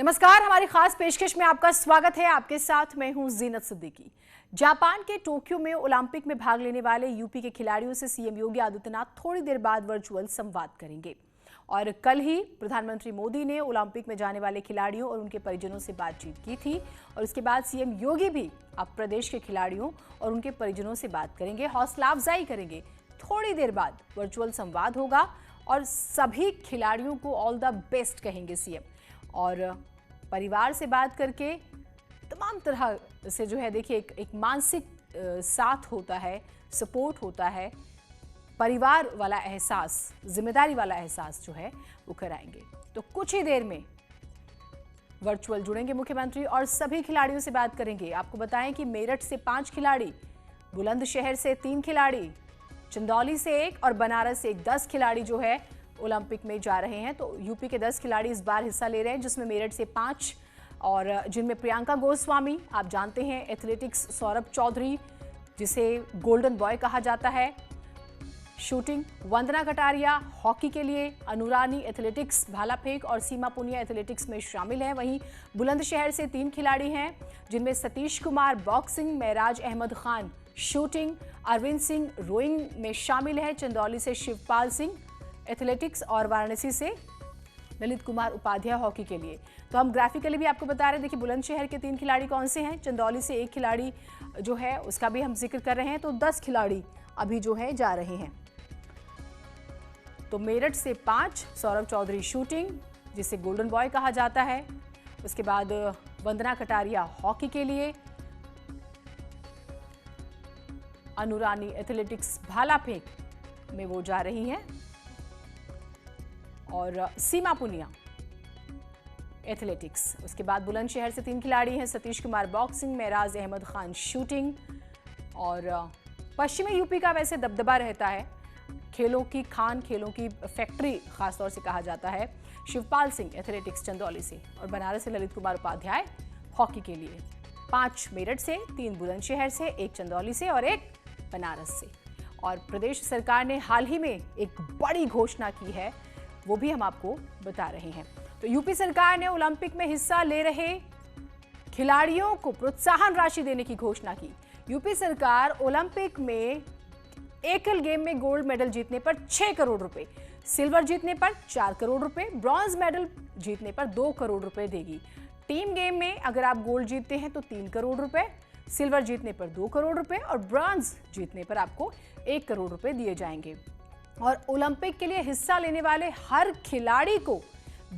नमस्कार, हमारी खास पेशकश में आपका स्वागत है। आपके साथ मैं हूं जीनत सिद्दीकी। जापान के टोक्यो में ओलंपिक में भाग लेने वाले यूपी के खिलाड़ियों से सीएम योगी आदित्यनाथ थोड़ी देर बाद वर्चुअल संवाद करेंगे। और कल ही प्रधानमंत्री मोदी ने ओलंपिक में जाने वाले खिलाड़ियों और उनके परिजनों से बातचीत की थी और उसके बाद सीएम योगी भी अब प्रदेश के खिलाड़ियों और उनके परिजनों से बात करेंगे, हौसला अफजाई करेंगे। थोड़ी देर बाद वर्चुअल संवाद होगा और सभी खिलाड़ियों को ऑल द बेस्ट कहेंगे सीएम। और परिवार से बात करके तमाम तरह से जो है देखिए एक मानसिक साथ होता है, सपोर्ट होता है, परिवार वाला एहसास, जिम्मेदारी वाला एहसास जो है वो कराएंगे। तो कुछ ही देर में वर्चुअल जुड़ेंगे मुख्यमंत्री और सभी खिलाड़ियों से बात करेंगे। आपको बताएं कि मेरठ से 5 खिलाड़ी, बुलंदशहर से 3 खिलाड़ी, चंदौली से 1 और बनारस से 10 खिलाड़ी जो है ओलंपिक में जा रहे हैं। तो यूपी के 10 खिलाड़ी इस बार हिस्सा ले रहे हैं, जिसमें मेरठ से 5 और जिनमें प्रियंका गोस्वामी, आप जानते हैं एथलेटिक्स सौरभ चौधरी जिसे गोल्डन बॉय कहा जाता है, शूटिंग वंदना कटारिया, हॉकी के लिए अनुरानी एथलेटिक्स भाला फेंक और सीमा पुनिया एथलेटिक्स में शामिल हैं। वहीं बुलंदशहर से 3 खिलाड़ी हैं जिनमें सतीश कुमार बॉक्सिंग, महराज अहमद खान शूटिंग, अरविंद सिंह रोइंग में शामिल है, चंदौली से शिवपाल सिंह एथलेटिक्स और वाराणसी से ललित कुमार उपाध्याय हॉकी के लिए। तो हम ग्राफिकली भी आपको बता रहे हैं। देखिए बुलंदशहर के 3 खिलाड़ी कौन से हैं, चंदौली से 1 खिलाड़ी जो है उसका भी हम जिक्र कर रहे हैं। तो 10 खिलाड़ी अभी जो है जा रहे हैं। तो मेरठ से 5 सौरभ चौधरी शूटिंग जिसे गोल्डन बॉय कहा जाता है, उसके बाद वंदना कटारिया हॉकी के लिए, अनुरानी एथलेटिक्स भाला फेंक में वो जा रही हैं और सीमा पुनिया एथलेटिक्स। उसके बाद बुलंदशहर से 3 खिलाड़ी हैं, सतीश कुमार बॉक्सिंग, महराज अहमद खान शूटिंग। और पश्चिमी यूपी का वैसे दबदबा रहता है, खेलों की खान, खेलों की फैक्ट्री खासतौर से कहा जाता है, शिवपाल सिंह एथलेटिक्स चंदौली से और बनारस से ललित कुमार उपाध्याय हॉकी के लिए। 5 मेरठ से, 3 बुलंदशहर से, 1 चंदौली से और 1 बनारस से। और प्रदेश सरकार ने हाल ही में एक बड़ी घोषणा की है, वो भी हम आपको बता रहे हैं। तो यूपी सरकार ने ओलंपिक में हिस्सा ले रहे खिलाड़ियों को प्रोत्साहन राशि देने की घोषणा की। यूपी सरकार ओलंपिक में एकल गेम में गोल्ड मेडल जीतने पर 6 करोड़ रुपए, सिल्वर जीतने पर 4 करोड़ रुपए, ब्रॉन्ज मेडल जीतने पर 2 करोड़ रुपए देगी। टीम गेम में अगर आप गोल्ड जीतते हैं तो 3 करोड़ रुपए, सिल्वर जीतने पर 2 करोड़ रुपए और ब्रॉन्ज जीतने पर आपको 1 करोड़ रुपए दिए जाएंगे। और ओलंपिक के लिए हिस्सा लेने वाले हर खिलाड़ी को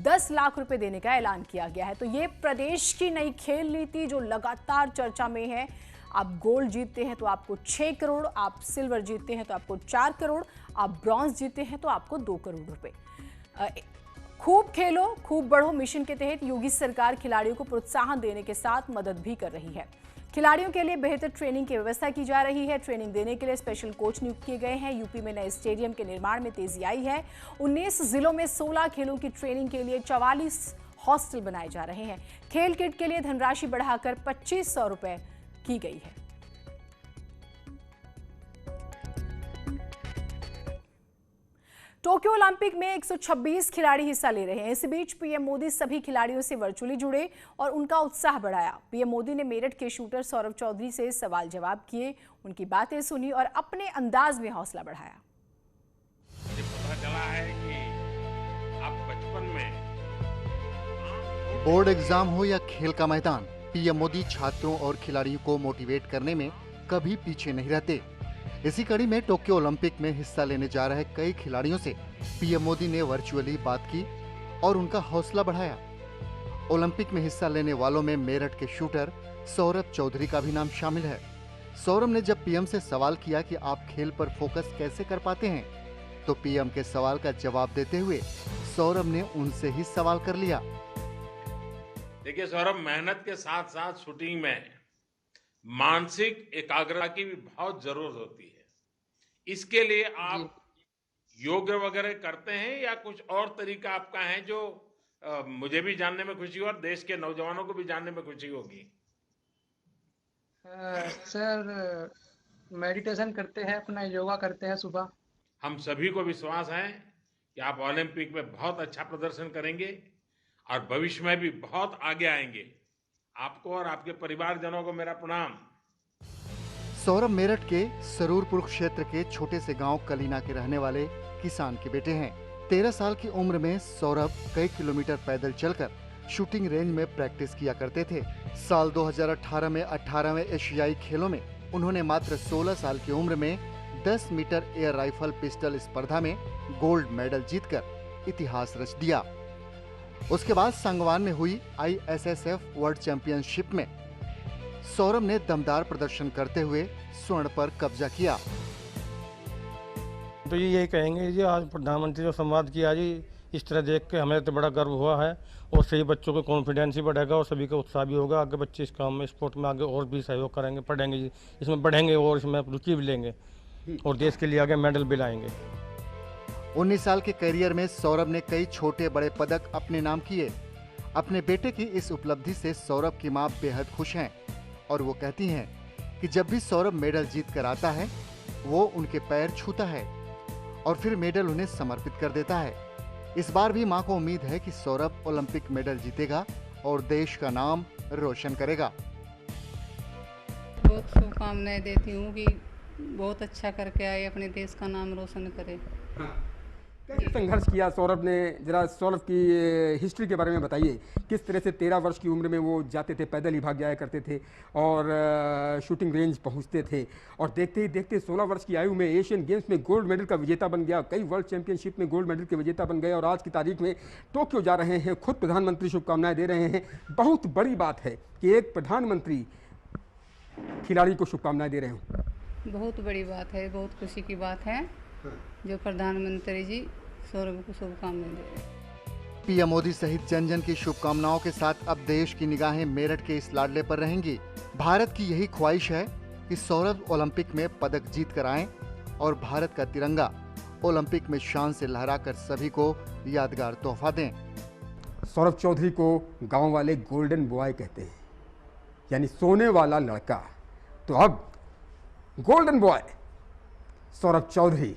10 लाख रुपए देने का ऐलान किया गया है। तो ये प्रदेश की नई खेल नीति जो लगातार चर्चा में है। आप गोल्ड जीतते हैं तो आपको 6 करोड़, आप सिल्वर जीतते हैं तो आपको 4 करोड़, आप ब्रॉन्ज जीतते हैं तो आपको 2 करोड़ रुपए। खूब खेलो खूब बढ़ो मिशन के तहत योगी सरकार खिलाड़ियों को प्रोत्साहन देने के साथ मदद भी कर रही है। खिलाड़ियों के लिए बेहतर ट्रेनिंग की व्यवस्था की जा रही है। ट्रेनिंग देने के लिए स्पेशल कोच नियुक्त किए गए हैं। यूपी में नए स्टेडियम के निर्माण में तेजी आई है। 19 जिलों में 16 खेलों की ट्रेनिंग के लिए 44 हॉस्टल बनाए जा रहे हैं। खेल किट के लिए धनराशि बढ़ाकर 2500 रुपए की गई है। टोक्यो ओलंपिक में 126 खिलाड़ी हिस्सा ले रहे हैं। इस बीच पीएम मोदी सभी खिलाड़ियों से वर्चुअली जुड़े और उनका उत्साह बढ़ाया। पीएम मोदी ने मेरठ के शूटर सौरभ चौधरी से सवाल जवाब किए, उनकी बातें सुनी और अपने अंदाज में हौसला बढ़ाया। मुझे पता चला है कि आप बचपन में बोर्ड एग्जाम हो या खेल का मैदान, पीएम मोदी छात्रों और खिलाड़ियों को मोटिवेट करने में कभी पीछे नहीं रहते। इसी कड़ी में टोक्यो ओलंपिक में हिस्सा लेने जा रहे कई खिलाड़ियों से पीएम मोदी ने वर्चुअली बात की और उनका हौसला बढ़ाया। ओलंपिक में हिस्सा लेने वालों में मेरठ के शूटर सौरभ चौधरी का भी नाम शामिल है। सौरभ ने जब पीएम से सवाल किया कि आप खेल पर फोकस कैसे कर पाते हैं, तो पीएम के सवाल का जवाब देते हुए सौरभ ने उनसे ही सवाल कर लिया। देखिए सौरभ, मेहनत के साथ साथ शूटिंग में मानसिक एकाग्रता की भी बहुत जरूरत होती है। इसके लिए आप योग वगैरह करते हैं या कुछ और तरीका आपका है जो मुझे भी जानने में खुशी हो और देश के नौजवानों को भी जानने में खुशी होगी। सर मेडिटेशन करते हैं, अपना योगा करते हैं सुबह। हम सभी को विश्वास है कि आप ओलंपिक में बहुत अच्छा प्रदर्शन करेंगे और भविष्य में भी बहुत आगे आएंगे। आपको और आपके परिवारजनों को मेरा प्रणाम। सौरभ मेरठ के सरूरपुर क्षेत्र के छोटे से गांव कलीना के रहने वाले किसान के बेटे हैं। 13 साल की उम्र में सौरभ कई किलोमीटर पैदल चलकर शूटिंग रेंज में प्रैक्टिस किया करते थे। साल 2018 में 18वें एशियाई खेलों में उन्होंने मात्र 16 साल की उम्र में 10 मीटर एयर राइफल पिस्टल स्पर्धा में गोल्ड मेडल जीतकर इतिहास रच दिया। उसके बाद सांगवान में हुई ISSF वर्ल्ड चैंपियनशिप में सौरभ ने दमदार प्रदर्शन करते हुए स्वर्ण पर कब्जा किया। तो ये यही कहेंगे जी, आज प्रधानमंत्री ने संवाद किया जी, इस तरह देख के हमें तो बड़ा गर्व हुआ है और सही बच्चों को कॉन्फिडेंस ही बढ़ेगा और सभी का उत्साह भी होगा। आगे बच्चे इस काम में, स्पोर्ट में आगे और भी सहयोग करेंगे, पढ़ेंगे जी, इसमें बढ़ेंगे और इसमें रुचि भी लेंगे और देश के लिए आगे मेडल भी लाएंगे। 19 साल के करियर में सौरभ ने कई छोटे बड़े पदक अपने नाम किए। अपने बेटे की इस उपलब्धि से सौरभ की मां बेहद खुश हैं और वो कहती हैं कि जब भी सौरभ मेडल जीत कर आता है वो उनके पैर छूता है और फिर मेडल उन्हें समर्पित कर देता है। इस बार भी मां को उम्मीद है कि सौरभ ओलंपिक मेडल जीतेगा और देश का नाम रोशन करेगा। बहुत शुभकामनाएं देती हूँ कि बहुत अच्छा करके आए, अपने देश का नाम रोशन करे। कैसे संघर्ष किया सौरभ ने, जरा सौरभ की हिस्ट्री के बारे में बताइए। किस तरह से 13 वर्ष की उम्र में वो जाते थे, पैदल ही भाग जाया करते थे और शूटिंग रेंज पहुंचते थे और देखते ही देखते 16 वर्ष की आयु में एशियन गेम्स में गोल्ड मेडल का विजेता बन गया, कई वर्ल्ड चैंपियनशिप में गोल्ड मेडल के विजेता बन गए और आज की तारीख में टोक्यो जा रहे हैं। खुद प्रधानमंत्री शुभकामनाएं दे रहे हैं। बहुत बड़ी बात है कि एक प्रधानमंत्री खिलाड़ी को शुभकामनाएं दे रहे हों। बहुत बड़ी बात है, बहुत खुशी की बात है जो प्रधानमंत्री जी सौरभ को शुभकामनाएं दे रहे हैं। पीएम मोदी सहित जन जन की शुभकामनाओं के साथ अब देश की निगाहें मेरठ के इस लाडले पर रहेंगी। भारत की यही ख्वाहिश है कि सौरभ ओलंपिक में पदक जीत कर आएं और भारत का तिरंगा ओलंपिक में शान से लहराकर सभी को यादगार तोहफा दें। सौरभ चौधरी को गांव वाले गोल्डन बॉय कहते हैं, यानी सोने वाला लड़का। तो अब golden boy Saurabh Chaudhary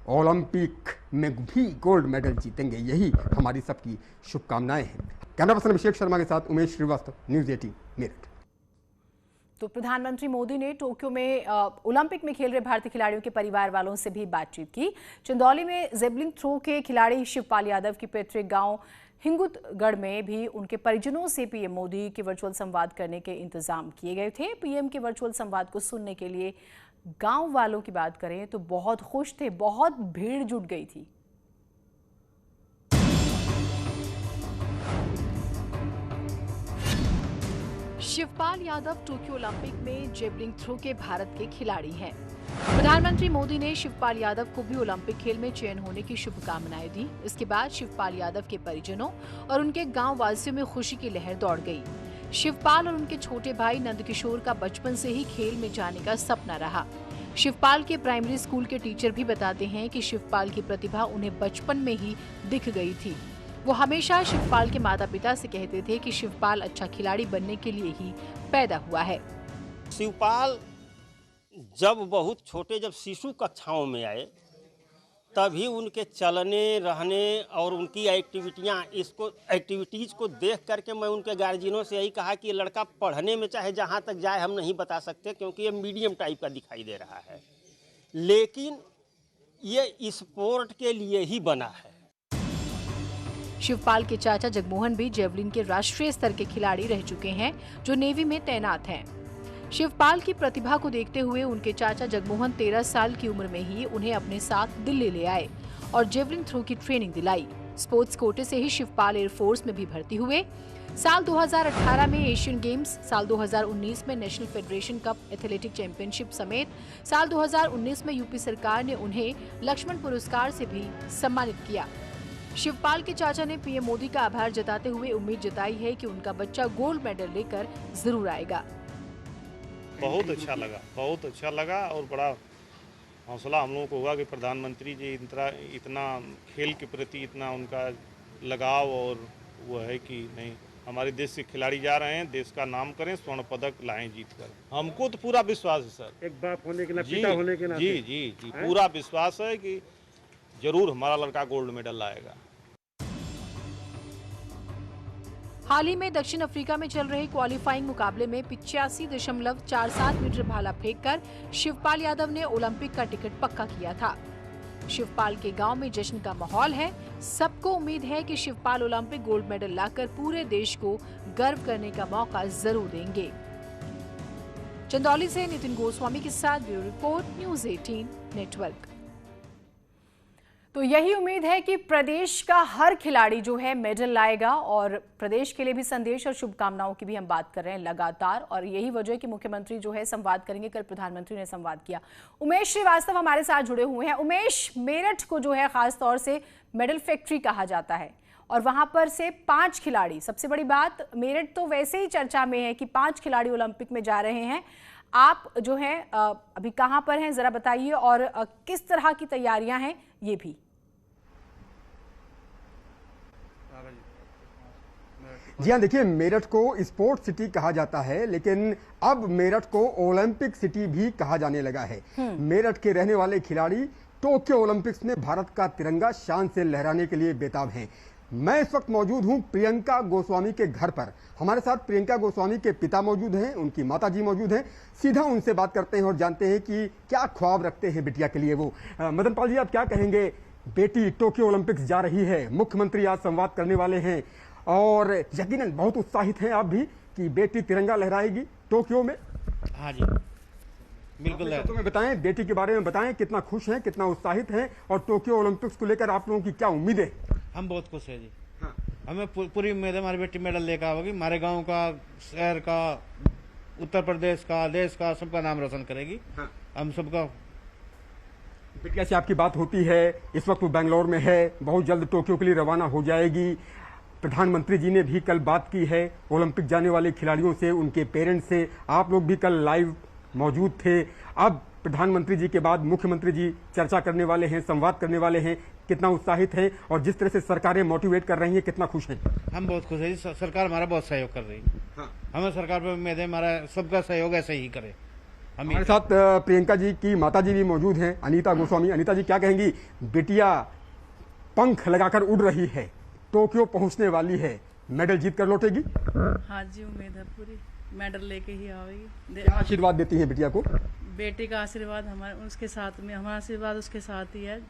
Olympic में भी गोल्ड मेडल जीतेंगे, यही हमारी सबकी शुभकामनाएं हैं। कैमरा पर्सन अभिषेक शर्मा के साथ उमेश श्रीवास्तव, न्यूज़ 18 मेरठ। तो प्रधानमंत्री मोदी ने टोक्यो में ओलंपिक में खेल रहे भारतीय खिलाड़ियों के परिवार वालों से भी बातचीत की। चंदौली में जेवलिन थ्रो के खिलाड़ी शिवपाल यादव की पैतृक गांव हिंगुतगढ़ में भी उनके परिजनों से पीएम मोदी के वर्चुअल संवाद करने के इंतजाम किए गए थे। पीएम के वर्चुअल संवाद को सुनने के लिए गांव वालों की बात करें तो बहुत खुश थे, बहुत भीड़ जुट गई थी। शिवपाल यादव टोक्यो ओलंपिक में जेवलिन थ्रो के भारत के खिलाड़ी हैं। प्रधानमंत्री मोदी ने शिवपाल यादव को भी ओलंपिक खेल में चयन होने की शुभकामनाएं दी। इसके बाद शिवपाल यादव के परिजनों और उनके गांव वासियों में खुशी की लहर दौड़ गई। शिवपाल और उनके छोटे भाई नंदकिशोर का बचपन से ही खेल में जाने का सपना रहा। शिवपाल के प्राइमरी स्कूल के टीचर भी बताते हैं कि शिवपाल की प्रतिभा उन्हें बचपन में ही दिख गई थी। वो हमेशा शिवपाल के माता पिता से कहते थे कि शिवपाल अच्छा खिलाड़ी बनने के लिए ही पैदा हुआ है। शिवपाल जब बहुत छोटे, जब शिशु कक्षाओं में आए, तभी उनके चलने, रहने और उनकी एक्टिविटीज़ को देख करके मैं उनके गार्जियनों से यही कहा कि ये लड़का पढ़ने में चाहे जहाँ तक जाए हम नहीं बता सकते, क्योंकि ये मीडियम टाइप का दिखाई दे रहा है, लेकिन ये स्पोर्ट के लिए ही बना है। शिवपाल के चाचा जगमोहन भी जेवलिन के राष्ट्रीय स्तर के खिलाड़ी रह चुके हैं, जो नेवी में तैनात हैं। शिवपाल की प्रतिभा को देखते हुए उनके चाचा जगमोहन 13 साल की उम्र में ही उन्हें अपने साथ दिल्ली ले आए और जेवलिन थ्रो की ट्रेनिंग दिलाई। स्पोर्ट्स कोटे से ही शिवपाल एयरफोर्स में भी भर्ती हुए। साल 2018 में एशियन गेम्स, साल 2019 में national federation cup athletic championship समेत साल 2019 में यूपी सरकार ने उन्हें लक्ष्मण पुरस्कार से भी सम्मानित किया। शिवपाल के चाचा ने पीएम मोदी का आभार जताते हुए उम्मीद जताई है कि उनका बच्चा गोल्ड मेडल लेकर जरूर आएगा। बहुत अच्छा लगा और बड़ा हौसला हम लोगों को हुआ कि प्रधानमंत्री जी इतना खेल के प्रति इतना उनका लगाव और वो है कि नहीं, हमारे देश से खिलाड़ी जा रहे हैं, देश का नाम करें, स्वर्ण पदक लाएं जीत कर। हमको तो पूरा विश्वास है सर, एक बाप होने के नाते, पिता होने के नाते जी पूरा विश्वास है कि जरूर हमारा लड़का गोल्ड मेडल लाएगा। हाल ही में दक्षिण अफ्रीका में चल रहे क्वालिफाइंग मुकाबले में 85.47 मीटर भाला फेंककर शिवपाल यादव ने ओलंपिक का टिकट पक्का किया था। शिवपाल के गांव में जश्न का माहौल है। सबको उम्मीद है कि शिवपाल ओलंपिक गोल्ड मेडल लाकर पूरे देश को गर्व करने का मौका जरूर देंगे। चंदौली से नितिन गोस्वामी के साथ ब्यूरो रिपोर्ट, न्यूज़ 18 नेटवर्क। तो यही उम्मीद है कि प्रदेश का हर खिलाड़ी जो है मेडल लाएगा और प्रदेश के लिए भी संदेश और शुभकामनाओं की भी हम बात कर रहे हैं लगातार, और यही वजह है कि मुख्यमंत्री जो है संवाद करेंगे। कल प्रधानमंत्री ने संवाद किया। उमेश श्रीवास्तव हमारे साथ जुड़े हुए हैं। उमेश, मेरठ को जो है खास तौर से मेडल फैक्ट्री कहा जाता है और वहां पर से 5 खिलाड़ी, सबसे बड़ी बात मेरठ तो वैसे ही चर्चा में है कि 5 खिलाड़ी ओलंपिक में जा रहे हैं। आप जो है अभी कहां पर हैं, जरा बताइए, और किस तरह की तैयारियां हैं ये भी। जी हाँ, देखिए, मेरठ को स्पोर्ट्स सिटी कहा जाता है, लेकिन अब मेरठ को ओलंपिक सिटी भी कहा जाने लगा है। मेरठ के रहने वाले खिलाड़ी टोक्यो ओलंपिक्स में भारत का तिरंगा शान से लहराने के लिए बेताब हैं। मैं इस वक्त मौजूद हूं प्रियंका गोस्वामी के घर पर। हमारे साथ प्रियंका गोस्वामी के पिता मौजूद हैं, उनकी माताजी मौजूद हैं। सीधा उनसे बात करते हैं और जानते हैं कि क्या ख्वाब रखते हैं बिटिया के लिए वो। मदन पाल जी, आप क्या कहेंगे? बेटी टोक्यो ओलंपिक्स जा रही है, मुख्यमंत्री आज संवाद करने वाले हैं और यकीनन बहुत उत्साहित हैं आप भी कि बेटी तिरंगा लहराएगी टोक्यो में। हाँ जी, बिल्कुल। तुम्हें बताएं, बेटी के बारे में बताएं, कितना खुश हैं, कितना उत्साहित हैं और टोक्यो ओलंपिक्स को लेकर आप लोगों की क्या उम्मीद है? हम बहुत खुश हैं जी। हाँ। हमें पूरी उम्मीद है हमारी बेटी मेडल लेकर आएगी, हमारे गांव का, शहर का, उत्तर प्रदेश का, देश का, सबका नाम रोशन करेगी। हाँ। हम सबका। बिटिया से आपकी बात होती है, इस वक्त वो बेंगलोर में है, बहुत जल्द टोक्यो के लिए रवाना हो जाएगी। प्रधानमंत्री जी ने भी कल बात की है ओलंपिक जाने वाले खिलाड़ियों से, उनके पेरेंट्स से। आप लोग भी कल लाइव मौजूद थे। अब प्रधानमंत्री जी के बाद मुख्यमंत्री जी चर्चा करने वाले हैं, संवाद करने वाले हैं। कितना उत्साहित हैं और जिस तरह से सरकारें मोटिवेट कर रही हैं, कितना खुश हैं? हम बहुत खुश हैं जी, सरकार हमारा बहुत सहयोग कर रही है। हाँ। हमें सरकार पर उम्मीद है हमारा सबका सहयोग ऐसे ही करे। हमारे साथ प्रियंका जी की माता जी भी मौजूद हैं, अनीता गोस्वामी। अनीता जी, क्या कहेंगी? बेटिया पंख लगाकर उड़ रही है, टोक्यो पहुंचने वाली है, मेडल जीत कर लौटेगी? हाँ जी, उम्मीद है पूरी, मेडल लेके ही आएगी। क्या आशीर्वाद देती हैं बिटिया को? बेटी का आशीर्वाद हमारे उसके साथ में, हमारा आशीर्वाद उसके साथ ही है।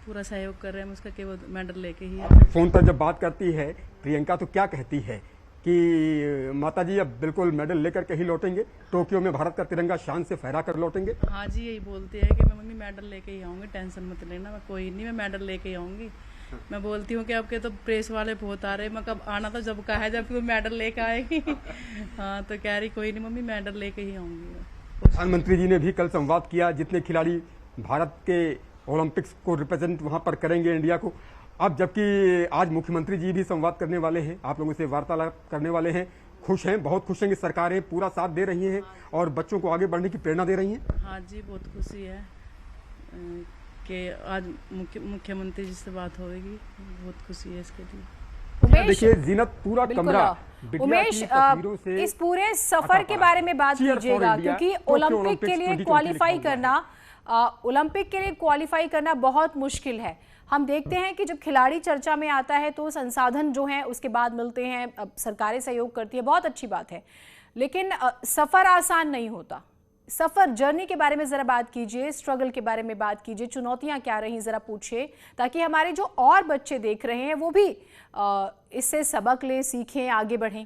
पूरा सहयोग कर रहे हैं उसका कि वो मेडल लेके ही आए। फोन पर जब बात करती है प्रियंका तो क्या कहती है कि माताजी अब बिल्कुल मेडल लेकर के ही लौटेंगे, टोक्यो में भारत का तिरंगा शान से फहरा कर लौटेंगे? हाँ जी, यही बोलती है कि मैं मम्मी मेडल लेके ही आऊँगी, टेंशन मत लेना, मैं कोई नहीं, मैं मेडल लेके ही आऊँगी। मैं बोलती हूँ कि अब के तो प्रेस वाले बहुत आ रहे हैं, मैं कब आना तो जब कहा है जब तू मेडल लेके आएगी। हाँ, तो कह रही कोई नहीं मम्मी, मेडल लेके ही आऊँगी। प्रधानमंत्री जी ने भी कल संवाद किया, जितने खिलाड़ी भारत के ओलंपिक्स को रिप्रेजेंट वहां पर करेंगे इंडिया को। अब जबकि आज मुख्यमंत्री जी भी संवाद करने वाले हैं, आप लोगों से वार्तालाप करने वाले हैं। खुश हैं, बहुत खुश हैं कि सरकारें पूरा साथ दे रही हैं और बच्चों को आगे बढ़ने की प्रेरणा दे रही हैं। हाँ जी, बहुत खुशी है कि आज मुख्यमंत्री जी से बात होगी, बहुत खुशी है इसके लिए। देखिए जीनत, पूरा कमरा उमेश, इस पूरे सफर के बारे में बात कीजिएगा, क्योंकि ओलंपिक के लिए क्वालिफाई करना बहुत मुश्किल है। हम देखते हैं कि जब खिलाड़ी चर्चा में आता है तो संसाधन जो हैं उसके बाद मिलते हैं, अब सरकारें सहयोग करती है, बहुत अच्छी बात है, लेकिन सफर आसान नहीं होता। सफर, जर्नी के बारे में जरा बात कीजिए, स्ट्रगल के बारे में बात कीजिए, चुनौतियां क्या रही जरा पूछिए, ताकि हमारे जो और बच्चे देख रहे हैं वो भी इससे सबक लें, सीखें, आगे बढ़ें।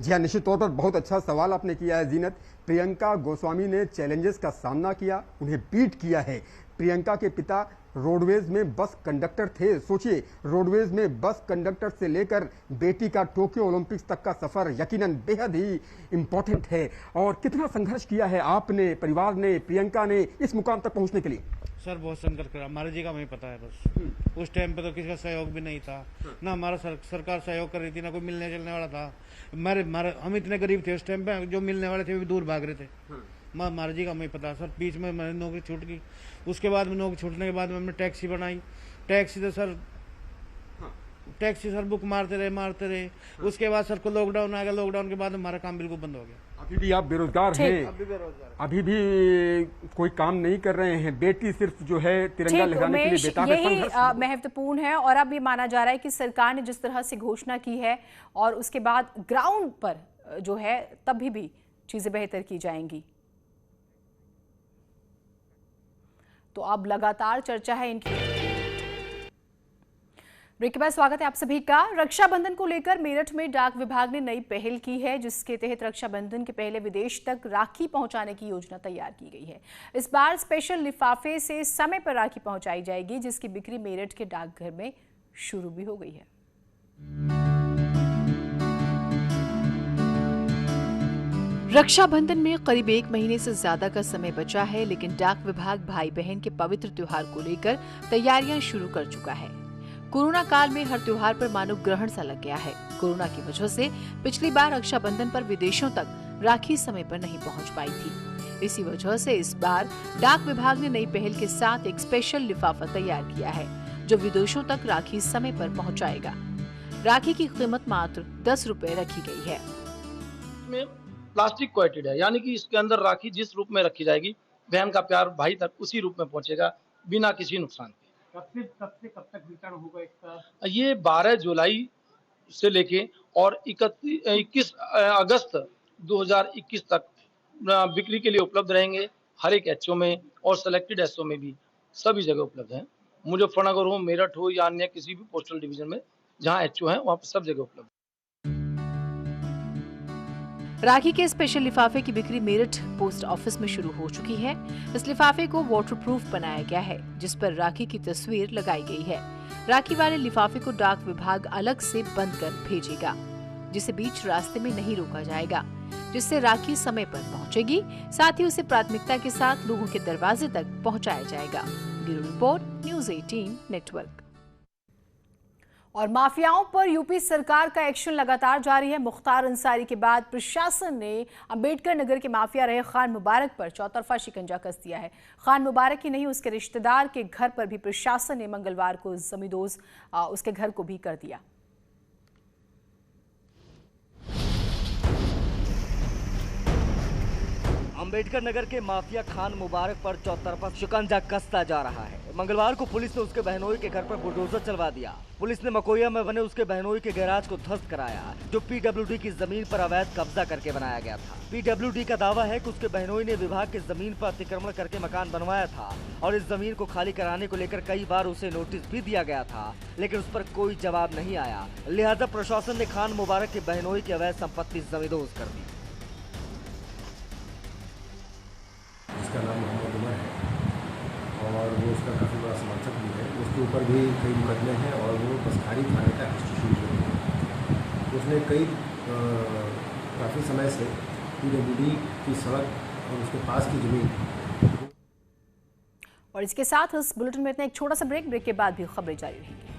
जी हाँ, निश्चित तौर पर बहुत अच्छा सवाल आपने किया है जीनत। प्रियंका गोस्वामी ने चैलेंजेस का सामना किया, उन्हें बीट किया है। प्रियंका के पिता रोडवेज में बस कंडक्टर थे। सोचिए, रोडवेज में बस कंडक्टर से लेकर बेटी का टोक्यो ओलंपिक्स तक का सफर यकीनन बेहद ही इम्पोर्टेंट है। और कितना संघर्ष किया है आपने, परिवार ने, प्रियंका ने इस मुकाम तक पहुंचने के लिए? सर बहुत संघर्ष करा, हमारे जी का हमें पता है। बस उस टाइम पे तो किसी का सहयोग भी नहीं था, ना हमारा सरकार सहयोग कर रही थी, ना कोई मिलने चलने वाला था। हम इतने गरीब थे उस टाइम पे, जो मिलने वाले थे वो भी दूर भाग रहे थे। हमारे जी का हमें पता है सर। बीच में मैंने नौकरी छूट गई, उसके बाद में नौकरी छूटने के बाद में हमने टैक्सी बनाई। टैक्सी तो सर बुक मारते रहे। उसके बाद सर को लॉकडाउन आ गया, लॉकडाउन के बाद हमारा काम बिल्कुल बंद हो गया। अभी भी आप बेरोजगार हैं, अभी भी कोई काम नहीं कर रहे हैं, बेटी सिर्फ जो है तिरंगा लहराने के लिए बेताब है। यही महत्वपूर्ण है और अब ये माना जा रहा है कि सरकार ने जिस तरह से घोषणा की है और उसके बाद ग्राउंड पर जो है तभी भी चीजें बेहतर की जाएंगी। तो अब लगातार चर्चा है इनकी। ब्रेक के बाद स्वागत है आप सभी का। रक्षाबंधन को लेकर मेरठ में डाक विभाग ने नई पहल की है, जिसके तहत रक्षाबंधन के पहले विदेश तक राखी पहुंचाने की योजना तैयार की गई है। इस बार स्पेशल लिफाफे से समय पर राखी पहुंचाई जाएगी, जिसकी बिक्री मेरठ के डाकघर में शुरू भी हो गई है। रक्षाबंधन में करीब 1 महीने से ज्यादा का समय बचा है, लेकिन डाक विभाग भाई बहन के पवित्र त्योहार को लेकर तैयारियां शुरू कर चुका है। कोरोना काल में हर त्योहार पर मानव ग्रहण सा लग गया है। कोरोना की वजह से पिछली बार रक्षाबंधन पर विदेशों तक राखी समय पर नहीं पहुंच पाई थी। इसी वजह से इस बार डाक विभाग ने नई पहल के साथ एक स्पेशल लिफाफा तैयार किया है, जो विदेशों तक राखी समय पर पहुंचाएगा। राखी की कीमत मात्र 10 रुपए रखी गई है। में प्लास्टिक कोटेड है, यानी कि इसके अंदर राखी जिस रूप में रखी जाएगी, बहन का प्यार भाई तक उसी रूप में पहुंचेगा, बिना किसी नुकसान के। कब तक वितरण होगा इसका? ये 12 जुलाई से लेके और 21 अगस्त 2021 तक बिक्री के लिए उपलब्ध रहेंगे। हर एक एचओ में और सेलेक्टेड एचओ में भी सभी जगह उपलब्ध हैं। मुजफ्फरनगर हो, मेरठ हो या अन्य किसी भी पोस्टल डिवीजन में जहां एचओ है वहां पर सब जगह उपलब्ध। राखी के स्पेशल लिफाफे की बिक्री मेरठ पोस्ट ऑफिस में शुरू हो चुकी है। इस लिफाफे को वाटरप्रूफ बनाया गया है, जिस पर राखी की तस्वीर लगाई गई है। राखी वाले लिफाफे को डाक विभाग अलग से बंद कर भेजेगा, जिसे बीच रास्ते में नहीं रोका जाएगा, जिससे राखी समय पर पहुंचेगी। साथ ही उसे प्राथमिकता के साथ लोगों के दरवाजे तक पहुंचाया जाएगा। Bureau report, news 18 network. और माफियाओं पर यूपी सरकार का एक्शन लगातार जारी है। मुख्तार अंसारी के बाद प्रशासन ने अंबेडकर नगर के माफिया रहे खान मुबारक पर चौतरफा शिकंजा कस दिया है। खान मुबारक ही नहीं, उसके रिश्तेदार के घर पर भी प्रशासन ने मंगलवार को जमींदोज उसके घर को भी कर दिया। अंबेडकर नगर के माफिया खान मुबारक पर चौतरफा शिकंजा कसता जा रहा है। मंगलवार को पुलिस ने उसके बहनोई के घर पर बुलडोजर चलवा दिया। पुलिस ने मकोया में बने उसके बहनोई के गैराज को ध्वस्त कराया, जो पीडब्ल्यूडी की जमीन पर अवैध कब्जा करके बनाया गया था। पीडब्ल्यूडी का दावा है कि उसके बहनोई ने विभाग की जमीन पर अतिक्रमण करके मकान बनवाया था और इस जमीन को खाली कराने को लेकर कई बार उसे नोटिस भी दिया गया था, लेकिन उस पर कोई जवाब नहीं आया। लिहाजा प्रशासन ने खान मुबारक के बहनोई की अवैध संपत्ति जमींदोज कर दी। उसका नाम मोहम्मद उमर है और वो उसका काफ़ी बड़ा समर्थक भी है। उसके ऊपर भी कई मुकदमे हैं और वो बसखारी थाने का हिस्ट्री है। उसने काफ़ी समय से पीडब्ल्यूडी की सड़क और उसके पास की जमीन। और इसके साथ इस बुलेटिन में इतना एक छोटा सा ब्रेक के बाद भी खबरें जारी रहेंगी।